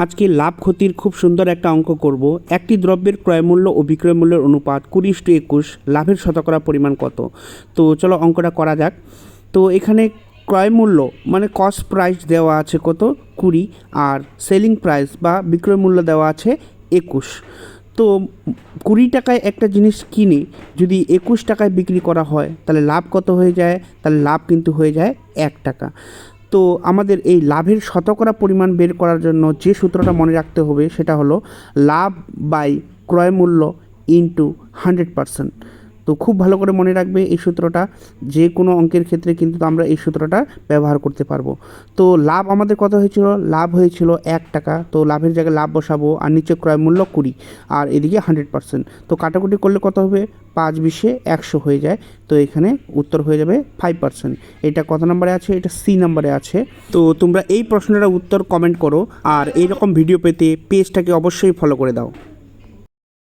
আজকে লাভ ক্ষতির খুব সুন্দর একটা অঙ্ক করব। একটি দ্রব্যের ক্রয়মূল্য ও বিক্রয় মূল্যের অনুপাত 20:21, লাভের শতকরা পরিমাণ কত? তো চলো অঙ্কটা করা যাক। তো এখানে ক্রয় মূল্য মানে কস্ট প্রাইস দেওয়া আছে কত 20, আর সেলিং প্রাইস বা বিক্রয় মূল্য দেওয়া আছে 21। তো 20 টাকায় একটা জিনিস কিনে যদি 21 টাকায় বিক্রি করা হয় তাহলে লাভ কত হয়ে যায়? তাহলে লাভ কিন্তু হয়ে যায় 1 টাকা। তো আমাদের এই লাভের শতকরা পরিমাণ বের করার জন্য যে সূত্রটা মনে রাখতে হবে সেটা হলো লাভ বাই ক্রয় মূল্য ইন্টু 100%। তো খুব ভালো করে মনে রাখবে এই সূত্রটা, যে কোনো অঙ্কের ক্ষেত্রে কিন্তু আমরা এই সূত্রটা ব্যবহার করতে পারবো। তো লাভ আমাদের কত হয়েছিল? লাভ হয়েছিল 1 টাকা। তো লাভের জায়গায় লাভ বসাবো, আর নিচে ক্রয় মূল্য 20, আর এদিকে 100%। তো কাটাকুটি করলে কত হবে? 5-20-100 হয়ে যায়। তো এখানে উত্তর হয়ে যাবে 5%। এটা কত নম্বরে আছে? এটা সি নম্বরে আছে। তো তোমরা এই প্রশ্নটার উত্তর কমেন্ট করো, আর এইরকম ভিডিও পেতে পেজটাকে অবশ্যই ফলো করে দাও।